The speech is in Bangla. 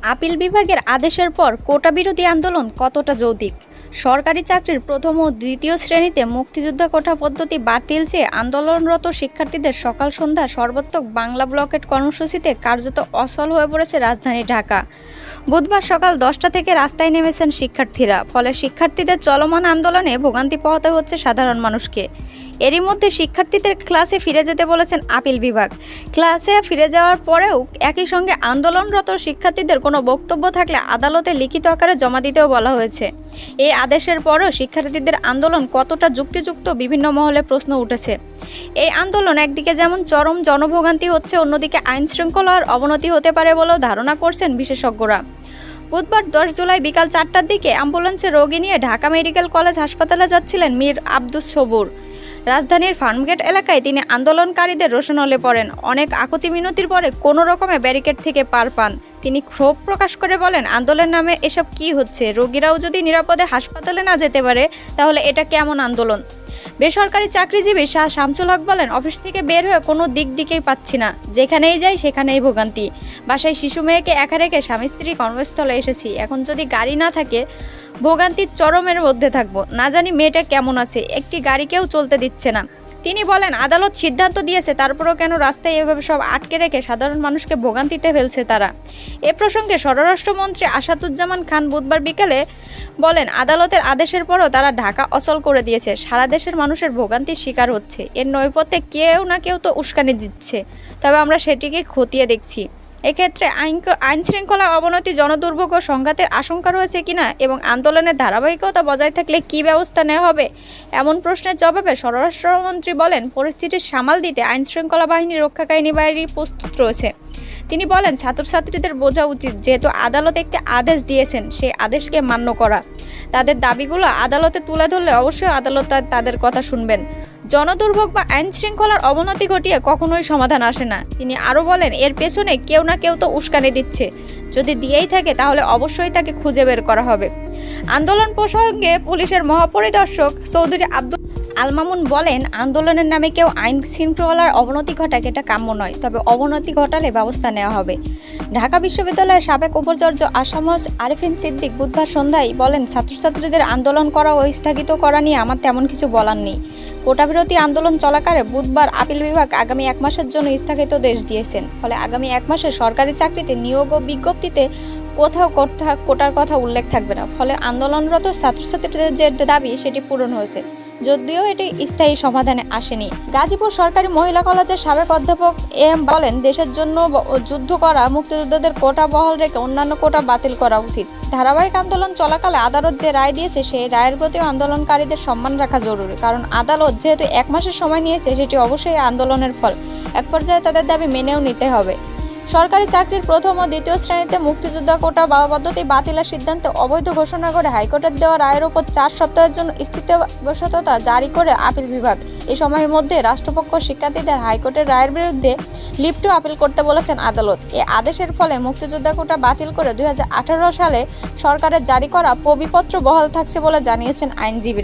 আপিল বিভাগের আদেশের পর কোটা বিরোধী আন্দোলন কতটা যৌক্তিক? সরকারি চাকরির প্রথম ও দ্বিতীয় শ্রেণীতে মুক্তিযোদ্ধা কোটা পদ্ধতি বাতিল চেয়ে আন্দোলনরত শিক্ষার্থীদের সকাল সন্ধ্যা সর্বাত্মক বাংলা ব্লকেট কর্মসূচিতে কার্যত অচল হয়ে পড়েছে রাজধানী ঢাকা। বুধবার সকাল 10টা থেকে রাস্তায় নেমেছেন শিক্ষার্থীরা। ফলে শিক্ষার্থীদের চলমান আন্দোলনে ভোগান্তি পোহাতে হচ্ছে সাধারণ মানুষকে। এরই মধ্যে শিক্ষার্থীদের ক্লাসে ফিরে যেতে বলেছেন আপিল বিভাগ। ক্লাসে ফিরে যাওয়ার পরেও একই সঙ্গে আন্দোলনরত শিক্ষার্থীদের কোনো বক্তব্য থাকলে আদালতে লিখিত আকারে জমা দিতেও বলা হয়েছে। এই আদেশের পরও শিক্ষার্থীদের আন্দোলন কতটা যুক্তিযুক্ত, বিভিন্ন মহলে প্রশ্ন উঠেছে। এই আন্দোলন একদিকে যেমন চরম জনভোগান্তি হচ্ছে, অন্যদিকে আইন শৃঙ্খলার অবনতি হতে পারে বলেও ধারণা করছেন বিশেষজ্ঞরা। বুধবার 10 জুলাই বিকাল 4টার দিকে অ্যাম্বুলেন্সে রোগী নিয়ে ঢাকা মেডিকেল কলেজ হাসপাতালে যাচ্ছিলেন মীর আব্দুস সবুর। রাজধানীর ফার্মগেট এলাকায় তিনি আন্দোলনকারীদের রোষণলে পড়েন। অনেক আকুতি মিনতির পরে কোনো রকমে ব্যারিকেড থেকে পার পান। তিনি ক্ষোভ প্রকাশ করে বলেন, আন্দোলনের নামে এসব কি হচ্ছে? রোগীরাও যদি নিরাপদে হাসপাতালে না যেতে পারে তাহলে এটা কেমন আন্দোলন? বেসরকারি চাকরিজীবী শাহ শামসুল হক বলেন, অফিস থেকে বের হয়ে কোনো দিকেই পাচ্ছি না, যেখানেই যাই সেখানেই ভোগান্তি। বাসায় শিশু মেয়েকে একা রেখে স্বামী স্ত্রী কর্মস্থলে এসেছি, এখন যদি গাড়ি না থাকে ভোগান্তির চরমের মধ্যে থাকবো। না জানি মেয়েটা কেমন আছে, একটি গাড়িকেও চলতে দিচ্ছে না। তিনি বলেন, আদালত সিদ্ধান্ত দিয়েছে, তারপরেও কেন রাস্তায় এভাবে সব আটকে রেখে সাধারণ মানুষকে ভোগান্তিতে ফেলছে তারা? এ প্রসঙ্গে স্বরাষ্ট্রমন্ত্রী আসাদুজ্জামান খান বুধবার বিকেলে বলেন, আদালতের আদেশের পরও তারা ঢাকা অচল করে দিয়েছে। সারা দেশের মানুষের ভোগান্তির শিকার হচ্ছে। এর নৈপথ্যে কেউ না কেউ তো উস্কানি দিচ্ছে, তবে আমরা সেটিকে খতিয়ে দেখছি। এক্ষেত্রে আইন শৃঙ্খলা অবনতি, জনদুর্ভোগ ও সংঘাতের আশঙ্কা রয়েছে কিনা এবং আন্দোলনের ধারাবাহিকতা বজায় থাকলে কী ব্যবস্থা নেওয়া হবে, এমন প্রশ্নের জবাবে স্বরাষ্ট্রমন্ত্রী বলেন, পরিস্থিতি সামাল দিতে আইন শৃঙ্খলা বাহিনী, রক্ষাকারী বাহিনী প্রস্তুত রয়েছে। তিনি বলেন, ছাত্রছাত্রীদের বোঝা উচিত, যেহেতু আদালত একটি আদেশ দিয়েছেন, সেই আদেশকে মান্য করা। তাদের দাবিগুলো আদালতে তুলে ধরলে অবশ্যই আদালত তাদের কথা শুনবেন। জনদুর্ভোগ বা আইন শৃঙ্খলার অবনতি ঘটিয়ে কখনোই সমাধান আসে না। তিনি আরও বলেন, এর পেছনে কেউ না কেউ তো উস্কানি দিচ্ছে। যদি দিয়েই থাকে তাহলে অবশ্যই তাকে খুঁজে বের করা হবে। আন্দোলন প্রসঙ্গে পুলিশের মহাপরিদর্শক চৌধুরী আব্দুল আল মামুন বলেন, আন্দোলনের নামে কেউ আইন শৃঙ্খলার অবনতি ঘটাক, এটা কাম্য নয়, তবে অবনতি ঘটালে ব্যবস্থা নেওয়া হবে। ঢাকা বিশ্ববিদ্যালয়ের সাবেক উপাচার্য আসামজ আরিফিন সিদ্দিক বুধবার সন্ধ্যায় বলেন, ছাত্রছাত্রীদের আন্দোলন করা ও স্থগিত করা নিয়ে আমার তেমন কিছু বলার নেই। কোটা বিরোধী আন্দোলন চলাকালে বুধবার আপিল বিভাগ আগামী 1 মাসের জন্য স্থগিতাদেশ দিয়েছেন। ফলে আগামী 1 মাসে সরকারি চাকরিতে নিয়োগ ও বিজ্ঞপ্তিতে কোথাও কোটার কথা উল্লেখ থাকবে না। ফলে আন্দোলনরত ছাত্রছাত্রীদের যে দাবি সেটি পূরণ হয়েছে, যদিও এটি স্থায়ী সমাধানে আসেনি। গাজীপুর সরকারি মহিলা কলেজের সাবেক অধ্যাপক এম বলেন, দেশের জন্য যুদ্ধ করা মুক্তিযোদ্ধাদের কোটা বহাল রেখে অন্যান্য কোটা বাতিল করা উচিত। ধারাবাহিক আন্দোলন চলাকালে আদালত যে রায় দিয়েছে, সেই রায়ের প্রতিও আন্দোলনকারীদের সম্মান রাখা জরুরি। কারণ আদালত যেহেতু 1 মাসের সময় নিয়েছে, সেটি অবশ্যই আন্দোলনের ফল। এক পর্যায়ে তাদের দাবি মেনেও নিতে হবে। সরকারি চাকরির প্রথম ও দ্বিতীয় শ্রেণীতে মুক্তিযোদ্ধা কোটা পদ্ধতি বাতিলের সিদ্ধান্তে অবৈধ ঘোষণা করে হাইকোর্টের দেওয়া রায়ের ওপর 4 সপ্তাহের জন্য স্থিতাবস্থা জারি করে আপিল বিভাগ। এই সময়ের মধ্যে রাষ্ট্রপক্ষ শিক্ষার্থীদের হাইকোর্টের রায়ের বিরুদ্ধে লিপ্ট আপিল করতে বলেছেন আদালত। এই আদেশের ফলে মুক্তিযোদ্ধা কোটা বাতিল করে 2018 সালে সরকারের জারি করা পরিপত্র বহাল থাকছে বলে জানিয়েছেন আইনজীবী।